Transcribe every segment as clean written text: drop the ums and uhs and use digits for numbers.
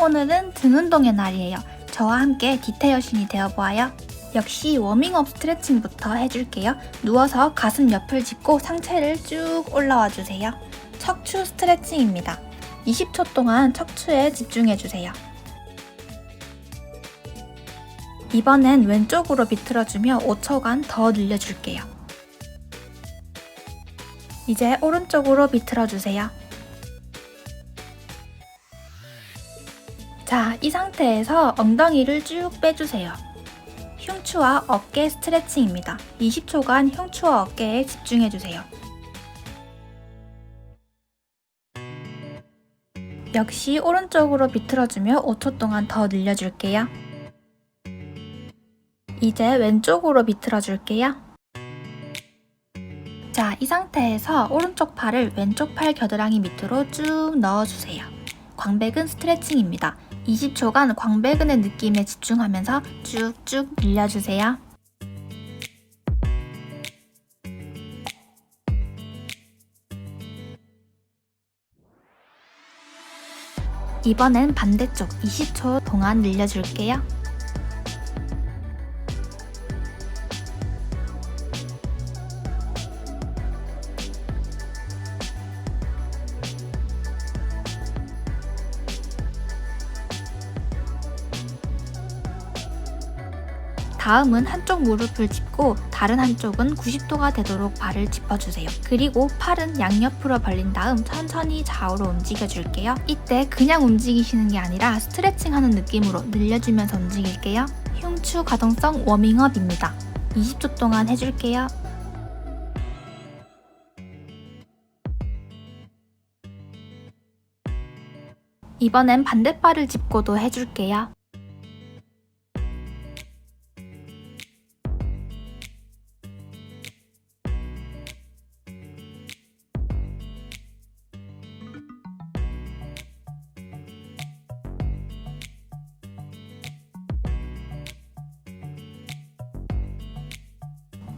오늘은 등 운동의 날이에요. 저와 함께 기타 여신이 되어보아요. 역시 워밍업 스트레칭부터 해줄게요. 누워서 가슴 옆을 짚고 상체를 쭉 올라와 주세요. 척추 스트레칭입니다. 20초 동안 척추에 집중해주세요. 이번엔 왼쪽으로 비틀어주며 5초간 더 늘려줄게요. 이제 오른쪽으로 비틀어주세요. 자, 이 상태에서 엉덩이를 쭉 빼주세요. 흉추와 어깨 스트레칭입니다. 20초간 흉추와 어깨에 집중해주세요. 역시 오른쪽으로 비틀어주며 5초 동안 더 늘려줄게요. 이제 왼쪽으로 비틀어줄게요. 자, 이 상태에서 오른쪽 팔을 왼쪽 팔 겨드랑이 밑으로 쭉 넣어주세요. 광배근 스트레칭입니다. 20초간 광배근의 느낌에 집중하면서 쭉쭉 늘려주세요. 이번엔 반대쪽 20초 동안 늘려줄게요. 다음은 한쪽 무릎을 짚고 다른 한쪽은 90도가 되도록 발을 짚어주세요. 그리고 팔은 양옆으로 벌린 다음 천천히 좌우로 움직여줄게요. 이때 그냥 움직이시는 게 아니라 스트레칭하는 느낌으로 늘려주면서 움직일게요. 흉추 가동성 워밍업입니다. 20초 동안 해줄게요. 이번엔 반대발을 짚고도 해줄게요.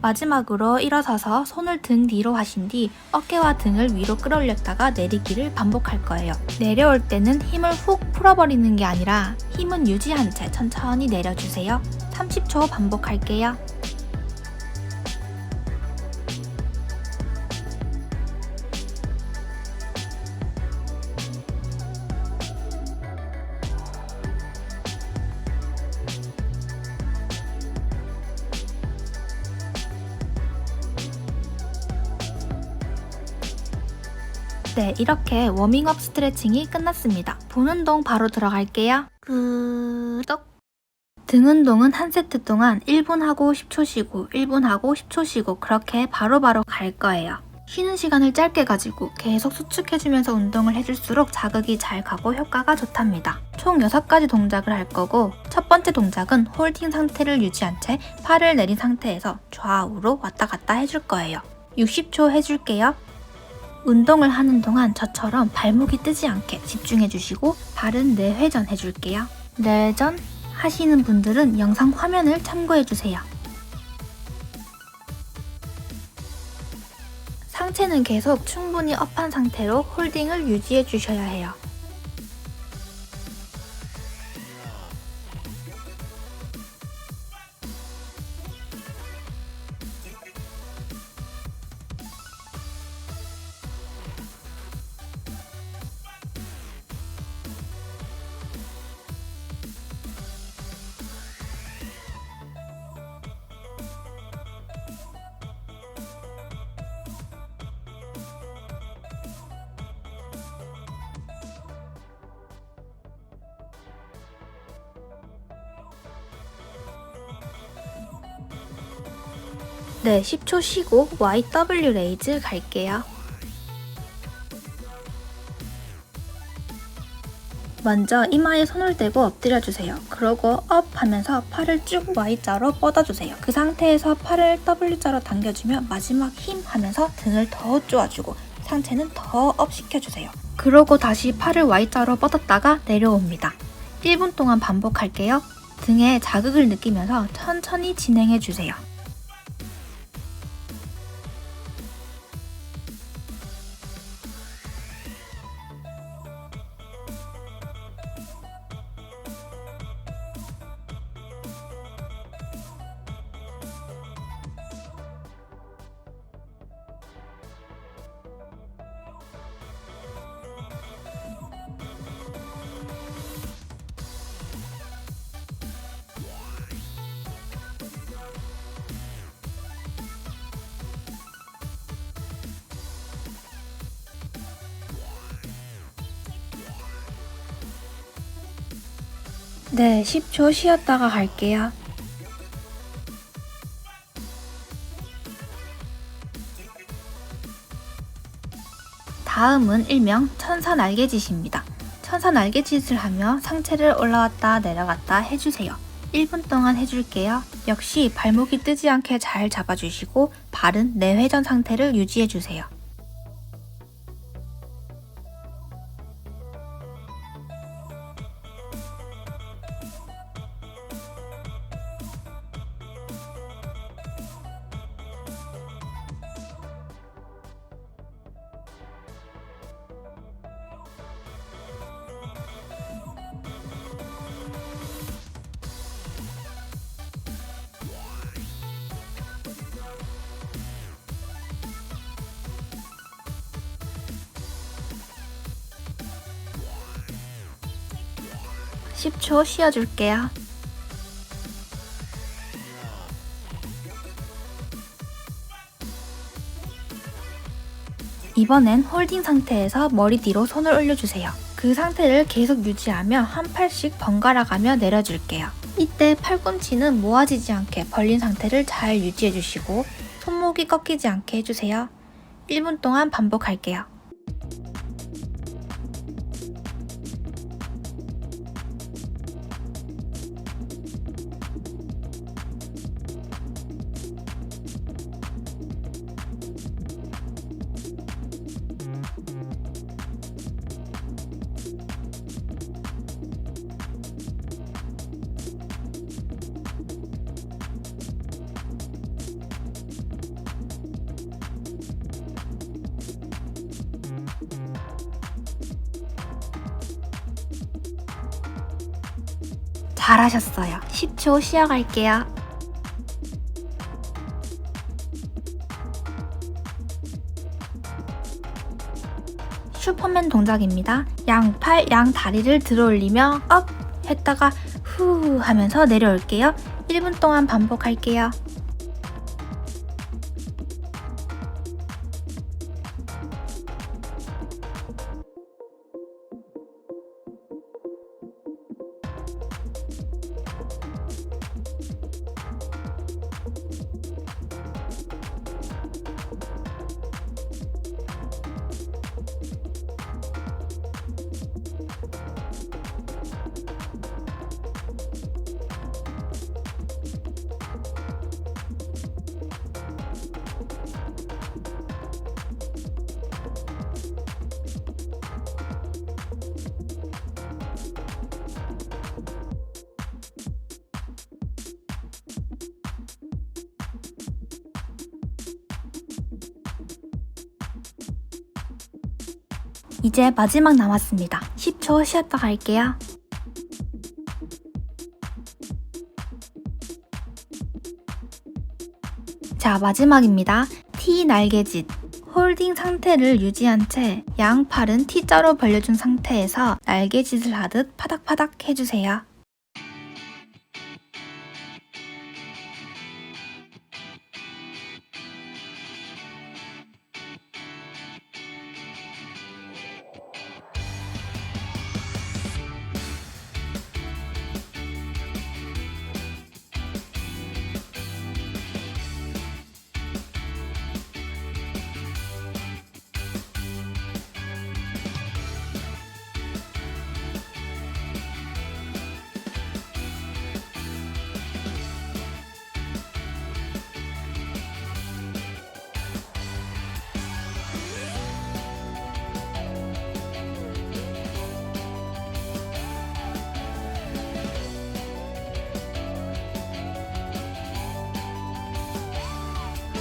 마지막으로 일어서서 손을 등 뒤로 하신 뒤 어깨와 등을 위로 끌어올렸다가 내리기를 반복할 거예요. 내려올 때는 힘을 훅 풀어버리는 게 아니라 힘은 유지한 채 천천히 내려주세요. 30초 반복할게요. 네, 이렇게 워밍업 스트레칭이 끝났습니다. 본 운동 바로 들어갈게요. 구독! 등 운동은 한 세트 동안 1분 하고 10초 쉬고 1분 하고 10초 쉬고 그렇게 바로바로 갈 거예요. 쉬는 시간을 짧게 가지고 계속 수축해주면서 운동을 해줄수록 자극이 잘 가고 효과가 좋답니다. 총 6가지 동작을 할 거고 첫 번째 동작은 홀딩 상태를 유지한 채 팔을 내린 상태에서 좌우로 왔다 갔다 해줄 거예요. 60초 해줄게요. 운동을 하는 동안 저처럼 발목이 뜨지 않게 집중해주시고 발은 4회전 해줄게요. 4회전 하시는 분들은 영상 화면을 참고해주세요. 상체는 계속 충분히 업한 상태로 홀딩을 유지해주셔야 해요. 네, 10초 쉬고 YW 레이즈 갈게요. 먼저 이마에 손을 대고 엎드려주세요. 그러고 업 하면서 팔을 쭉 Y자로 뻗어주세요. 그 상태에서 팔을 W자로 당겨주며 마지막 힘 하면서 등을 더 쪼아주고 상체는 더 업 시켜주세요. 그러고 다시 팔을 Y자로 뻗었다가 내려옵니다. 1분 동안 반복할게요. 등에 자극을 느끼면서 천천히 진행해주세요. 네, 10초 쉬었다가 갈게요. 다음은 일명 천사 날개짓입니다. 천사 날개짓을 하며 상체를 올라왔다 내려갔다 해주세요. 1분 동안 해줄게요. 역시 발목이 뜨지 않게 잘 잡아주시고 발은 내회전 상태를 유지해주세요. 십 10초 쉬어줄게요. 이번엔 홀딩 상태에서 머리 뒤로 손을 올려주세요. 그 상태를 계속 유지하며 한 팔씩 번갈아 가며 내려줄게요. 이때 팔꿈치는 모아지지 않게 벌린 상태를 잘 유지해주시고 손목이 꺾이지 않게 해주세요. 1분 동안 반복할게요. 잘하셨어요. 10초 쉬어갈게요. 슈퍼맨 동작입니다. 양팔, 양다리를 들어 올리며 업 했다가 후 하면서 내려올게요. 1분 동안 반복할게요. 이제 마지막 남았습니다. 10초 쉬었다 갈게요. 자, 마지막입니다. T 날개짓. 홀딩 상태를 유지한 채 양팔은 T자로 벌려준 상태에서 날개짓을 하듯 파닥파닥 해주세요.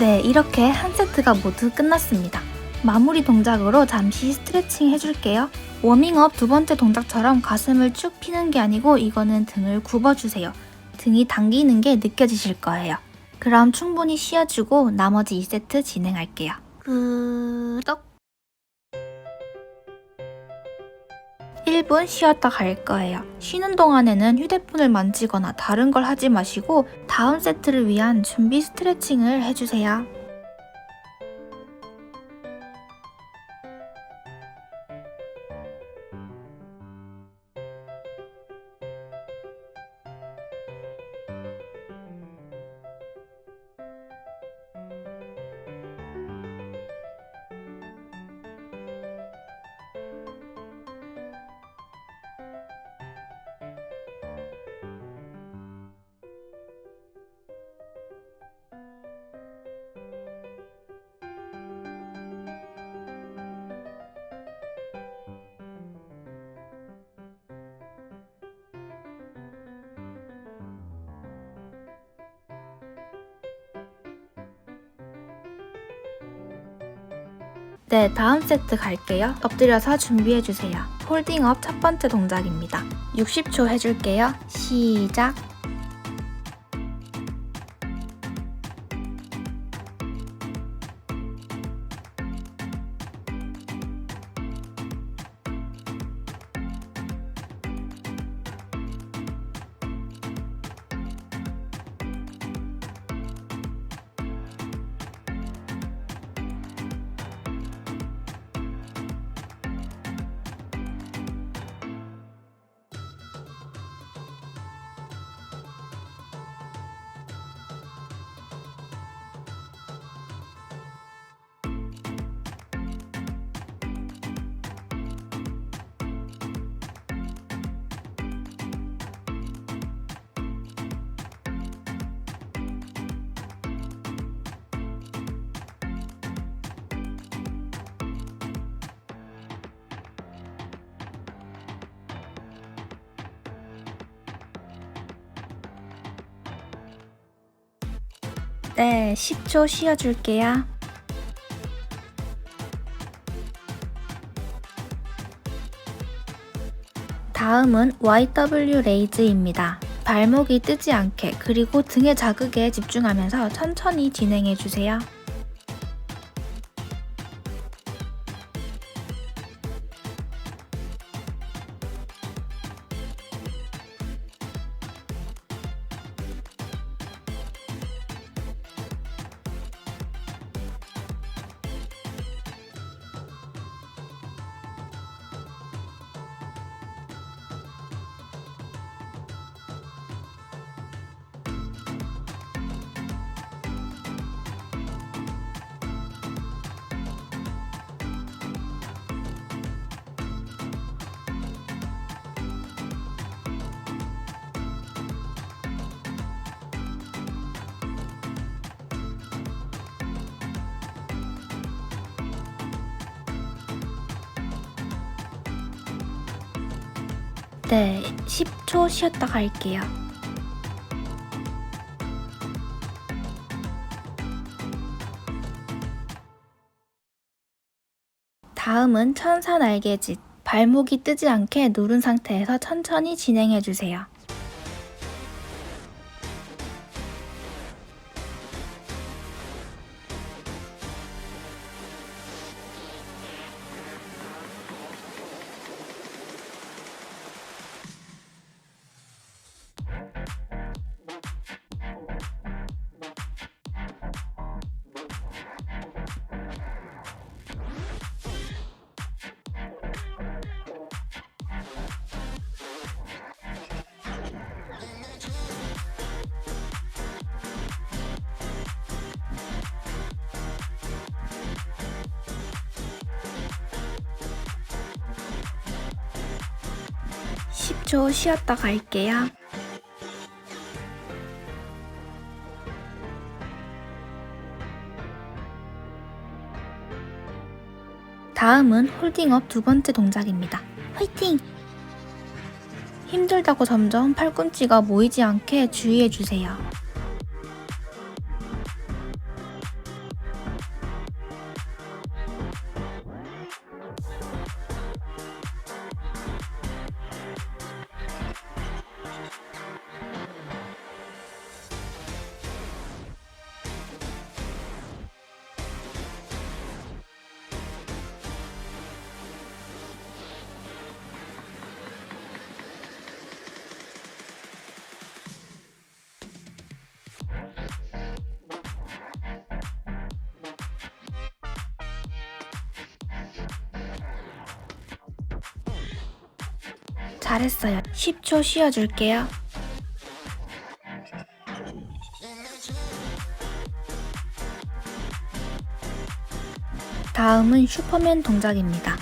네, 이렇게 한 세트가 모두 끝났습니다. 마무리 동작으로 잠시 스트레칭 해줄게요. 워밍업 두 번째 동작처럼 가슴을 쭉 피는 게 아니고 이거는 등을 굽어주세요. 등이 당기는 게 느껴지실 거예요. 그럼 충분히 쉬어주고 나머지 2세트 진행할게요. 끄덕 1분 쉬었다 갈 거예요. 쉬는 동안에는 휴대폰을 만지거나 다른 걸 하지 마시고 다음 세트를 위한 준비 스트레칭을 해주세요. 네, 다음 세트 갈게요. 엎드려서 준비해주세요. 홀딩업 첫 번째 동작입니다. 60초 해줄게요. 시작! 네, 10초 쉬어줄게요. 다음은 YW 레이즈입니다. 발목이 뜨지 않게 그리고 등의 자극에 집중하면서 천천히 진행해주세요. 네, 10초 쉬었다 갈게요. 다음은 천사 날개짓. 발목이 뜨지 않게 누른 상태에서 천천히 진행해주세요. 초 쉬었다 갈게요. 다음은 홀딩업 두 번째 동작입니다. 화이팅! 힘들다고 점점 팔꿈치가 모이지 않게 주의해주세요. 잘했어요. 10초 쉬어줄게요. 다음은 슈퍼맨 동작입니다.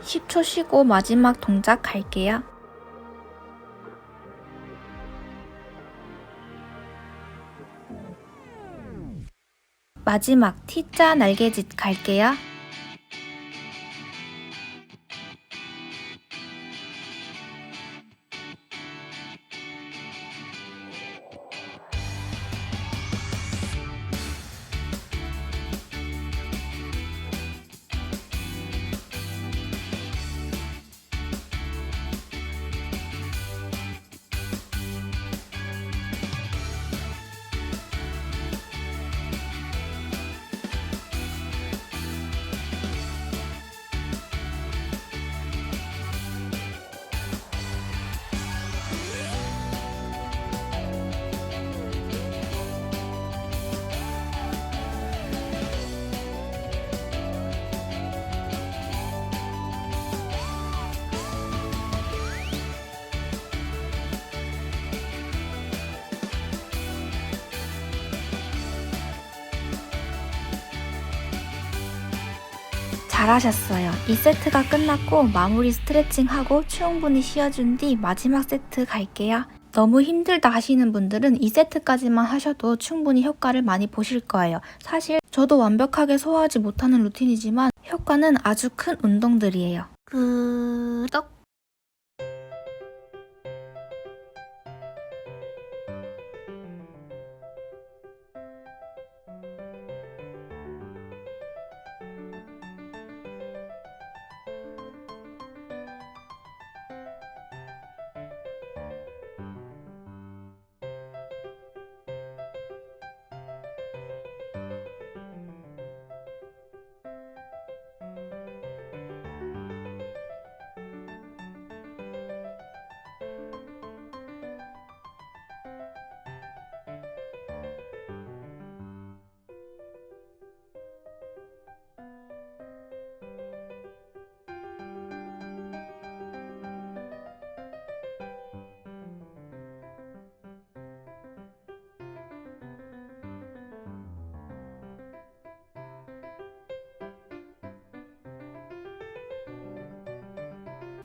10초 쉬고 마지막 동작 갈게요. 마지막 T자 날개짓 갈게요. 잘하셨어요. 2세트가 끝났고 마무리 스트레칭하고 충분히 쉬어준 뒤 마지막 세트 갈게요. 너무 힘들다 하시는 분들은 2세트까지만 하셔도 충분히 효과를 많이 보실 거예요. 사실 저도 완벽하게 소화하지 못하는 루틴이지만 효과는 아주 큰 운동들이에요. 구독!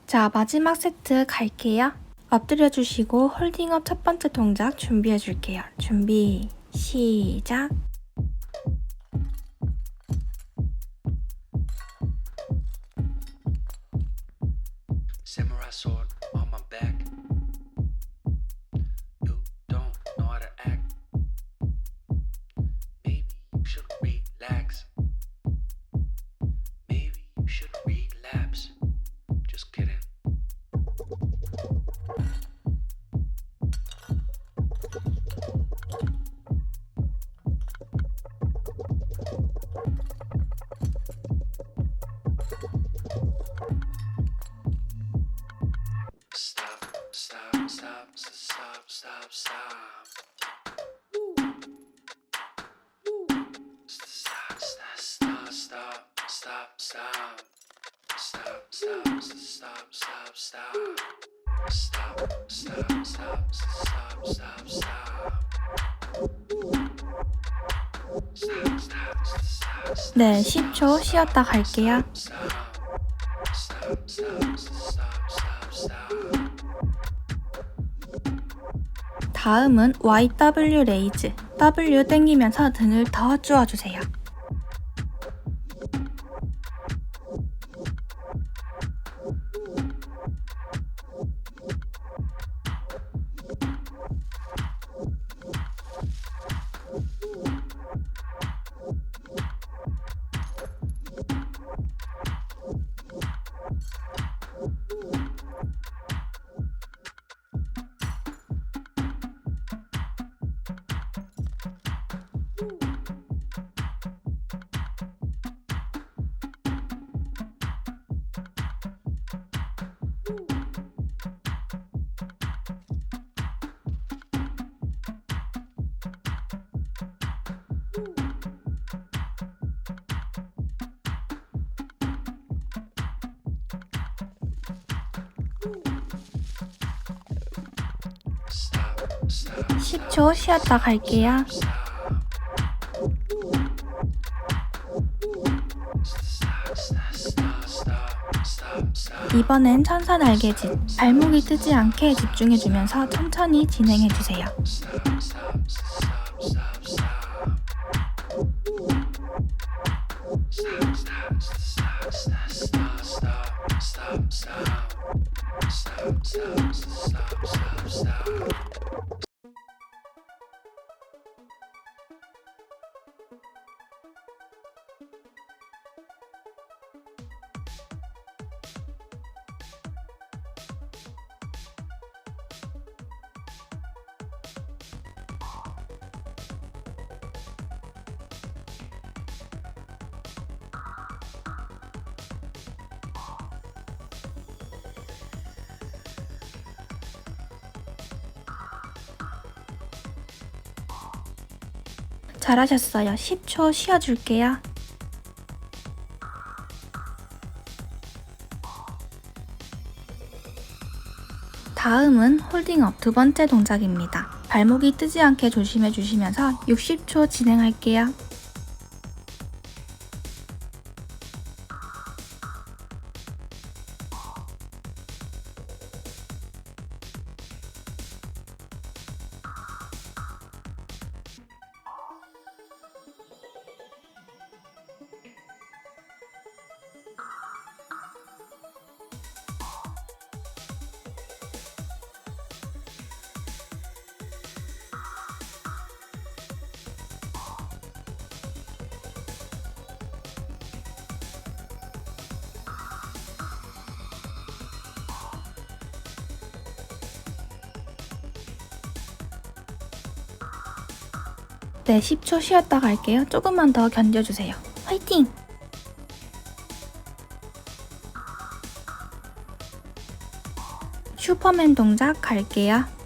자, 마지막 세트 갈게요. 엎드려 주시고 홀딩업 첫 번째 동작 준비해 줄게요. 준비, 시작! Samurai sword on my back. You don't know how to act. Maybe you should relax. Maybe you should relapse. Just kidding. Stop, stop, stop, stop, stop, stop. Stop, stop, stop, stop, stop. Stop, stop, stop, stop, stop. Stop, stop, stop, stop, stop, stop. Stop, stop, stop, stop. 네, 10초 쉬었다 갈게요. Stop, stop, stop, stop, stop, stop. 다음은 YW 레이즈. W 당기면서 등을 더 쪼아주세요. Stop, stop, 10초 쉬었다 갈게요. stop, stop, stop, stop, stop, 이번엔 천사 날개짓. 발목이 뜨지 않게 집중해주면서 천천히 진행해주세요. 잘하셨어요. 10초 쉬어줄게요. 다음은 홀딩업 두 번째 동작입니다. 발목이 뜨지 않게 조심해 주시면서 60초 진행할게요. 네, 10초 쉬었다 갈게요. 조금만 더 견뎌주세요. 화이팅! 슈퍼맨 동작 갈게요.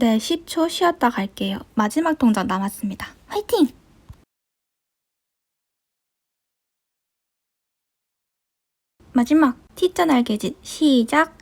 네, 10초 쉬었다 갈게요. 마지막 동작 남았습니다. 화이팅! 마지막 T자 날개짓 시작!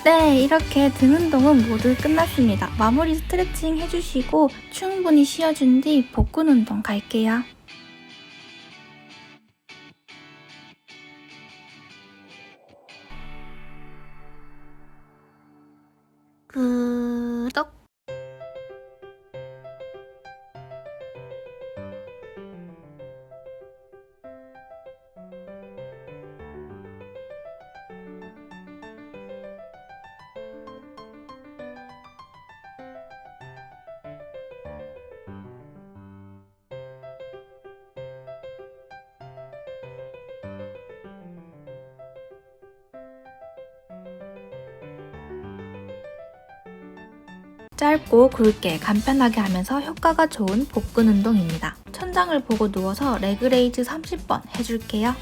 네, 이렇게 등 운동은 모두 끝났습니다. 마무리 스트레칭 해주시고 충분히 쉬어준 뒤 복근 운동 갈게요. 구독! 짧고 굵게 간편하게 하면서 효과가 좋은 복근 운동입니다. 천장을 보고 누워서 레그레이즈 30번 해줄게요.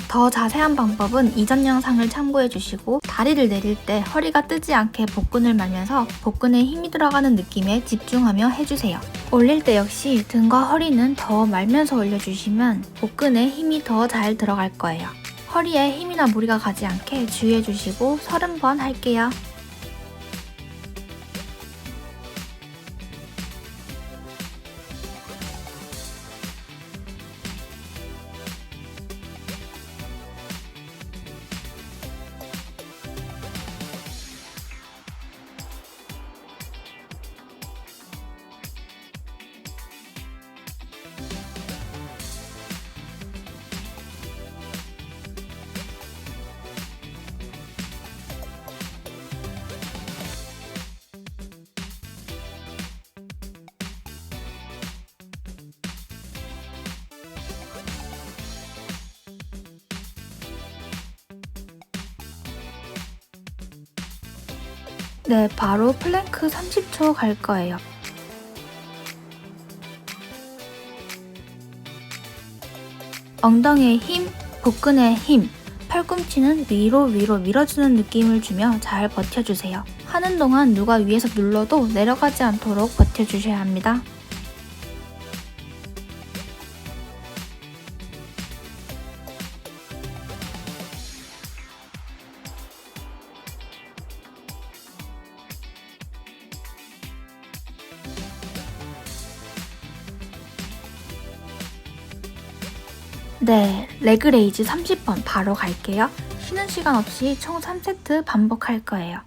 더 자세한 방법은 이전 영상을 참고해주시고 다리를 내릴 때 허리가 뜨지 않게 복근을 말면서 복근에 힘이 들어가는 느낌에 집중하며 해주세요. 올릴 때 역시 등과 허리는 더 말면서 올려주시면 복근에 힘이 더 잘 들어갈 거예요. 허리에 힘이나 무리가 가지 않게 주의해주시고 30번 할게요. 네, 바로 플랭크 30초 갈 거예요. 엉덩이에 힘, 복근에 힘, 팔꿈치는 위로 밀어주는 느낌을 주며 잘 버텨주세요. 하는 동안 누가 위에서 눌러도 내려가지 않도록 버텨주셔야 합니다. 네, 레그레이즈 30번 바로 갈게요. 쉬는 시간 없이 총 3세트 반복할 거예요.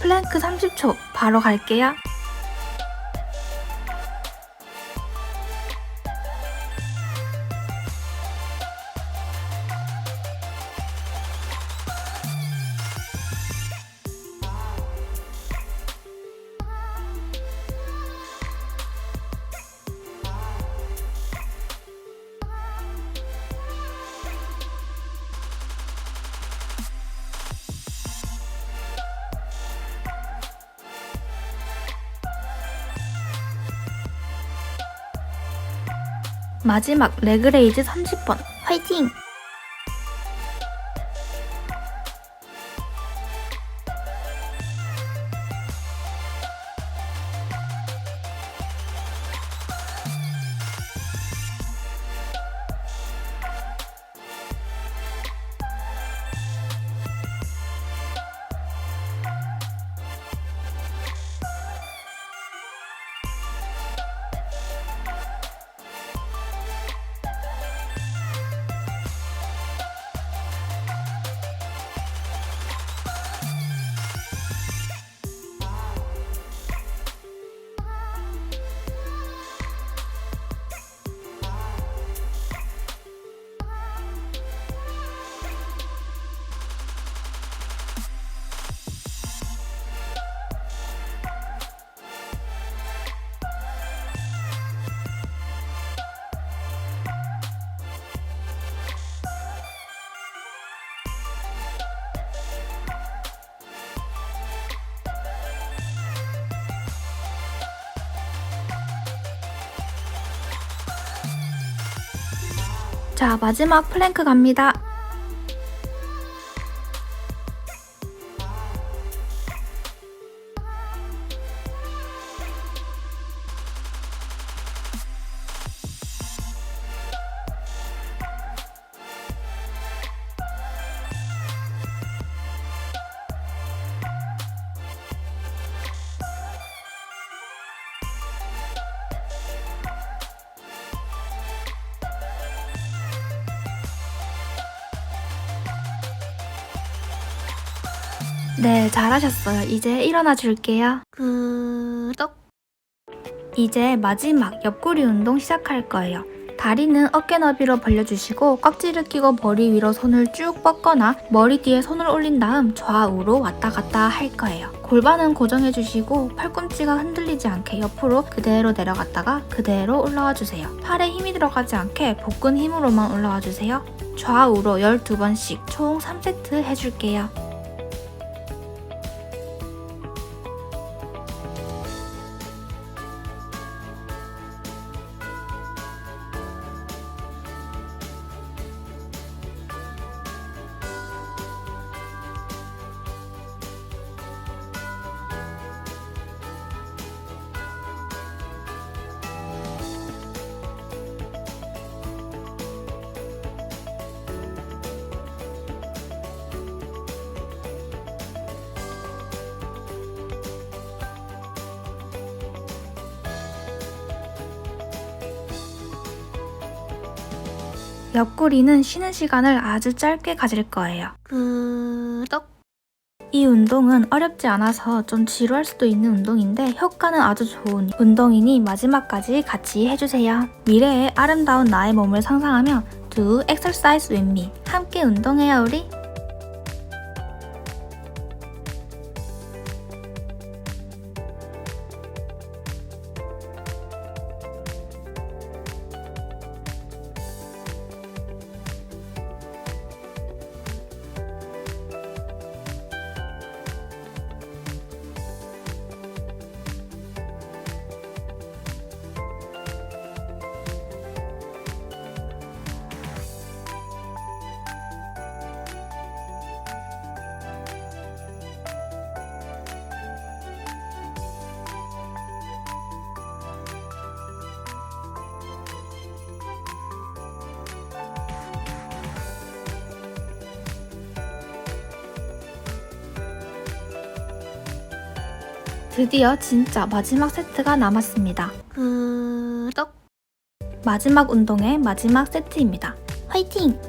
플랭크 30초 바로 갈게요. 마지막 레그레이즈 30번 화이팅! 자, 마지막 플랭크 갑니다. 네, 잘하셨어요. 이제 일어나 줄게요. 구독! 이제 마지막 옆구리 운동 시작할 거예요. 다리는 어깨 너비로 벌려주시고 깍지를 끼고 머리 위로 손을 쭉 뻗거나 머리 뒤에 손을 올린 다음 좌우로 왔다 갔다 할 거예요. 골반은 고정해주시고 팔꿈치가 흔들리지 않게 옆으로 그대로 내려갔다가 그대로 올라와 주세요. 팔에 힘이 들어가지 않게 복근 힘으로만 올라와 주세요. 좌우로 12번씩 총 3세트 해줄게요. 옆구리는 쉬는 시간을 아주 짧게 가질 거예요. 구독! 이 운동은 어렵지 않아서 좀 지루할 수도 있는 운동인데 효과는 아주 좋은 운동이니 마지막까지 같이 해주세요. 미래의 아름다운 나의 몸을 상상하며 Do exercise with me. 함께 운동해요 우리. 드디어 진짜 마지막 세트가 남았습니다. 구독! 마지막 운동의 마지막 세트입니다. 화이팅!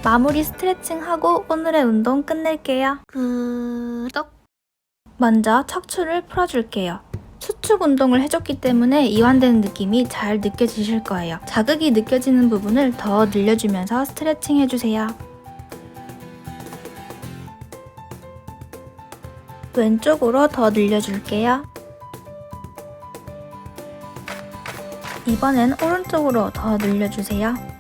마무리 스트레칭하고 오늘의 운동 끝낼게요. 구독! 먼저 척추를 풀어줄게요. 수축 운동을 해줬기 때문에 이완되는 느낌이 잘 느껴지실 거예요. 자극이 느껴지는 부분을 더 늘려주면서 스트레칭 해주세요. 왼쪽으로 더 늘려줄게요. 이번엔 오른쪽으로 더 늘려주세요.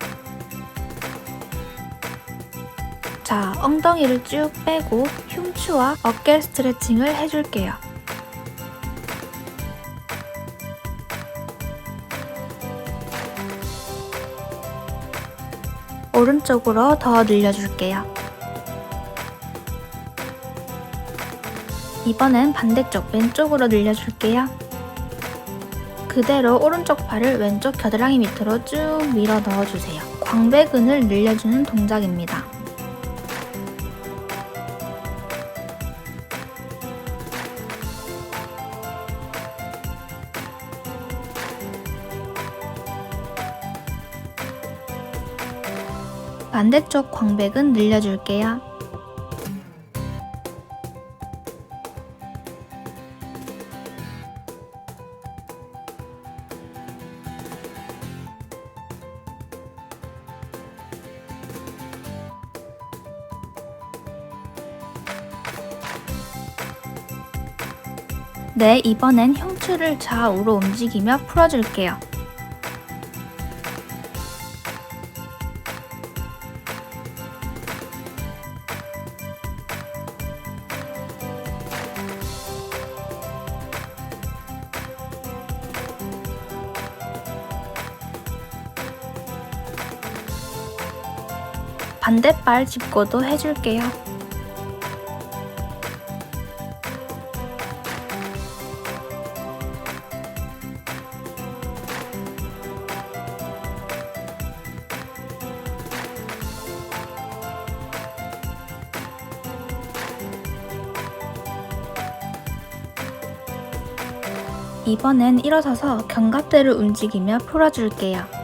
자, 엉덩이를 쭉 빼고 흉추와 어깨 스트레칭을 해줄게요. 오른쪽으로 더 늘려줄게요. 이번엔 반대쪽 왼쪽으로 늘려줄게요. 그대로 오른쪽 팔을 왼쪽 겨드랑이 밑으로 쭉 밀어 넣어주세요. 광배근을 늘려주는 동작입니다. 반대쪽 광배근 늘려줄게요. 네, 이번엔 흉추를 좌우로 움직이며 풀어줄게요. 반대발 짚고도 해줄게요. 이번엔 일어서서 견갑대를 움직이며 풀어줄게요.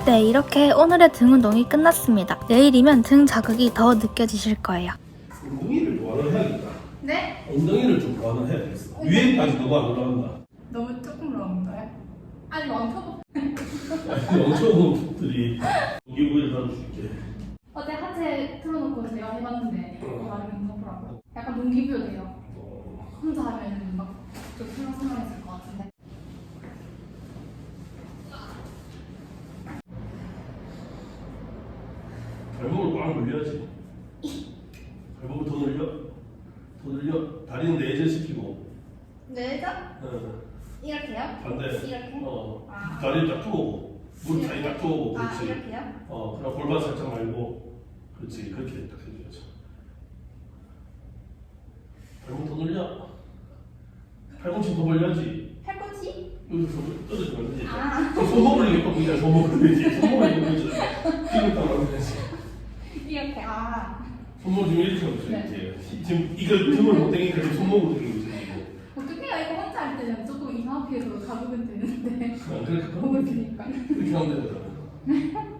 네, 이렇게 오늘의 등 운동이 끝났습니다. 내일이면 등 자극이 더 느껴지실 거예요. 엉덩이를 보완을 해야겠다. 네? 엉덩이를 좀 보완을 해야겠어. 위에까지 너가 안 올라간다. 너무 조금 나온가요? 아니 왕초보 영초들이 여기 부위를 다뤄줄게. 어제 하체 틀어놓고 제가 해봤는데 나름 괜찮더라고요. 약간 동기부여돼요. 혼자 하면 막좀 생각했을 것 같은데. 발목을 꽉 늘려야지. 발목을 더 늘려. 더 늘려. 다리는 내전시키고. 내전? 어. 이렇게요? 반대. 이렇게? 아. 다리를 딱 두고. 무릎 사이 딱 두고. 아 그렇지. 이렇게요? 그럼 골반 살짝 말고. 그렇지. 그렇게 딱 해줘야지. 발목 더 늘려. 팔꿈치 더 벌려야지. 팔꿈치? 여기서 떨어지면 안 되지. 아. 손목을 이렇게 꺾으면 손목을 되지. 손목을 이렇게 되지. 힘을 딱 넣으면 되지. 이렇게 손목을 좀 이렇게 하면 되지. 지금 이걸 등을 못 당기니까 지금 손목을 들고 있지. 어떻게요? 이거 혼자 할 때는 조금 이상하게 해서 가보면 되는데 그러니까 몸을 드니까 이렇게 하면 되잖아.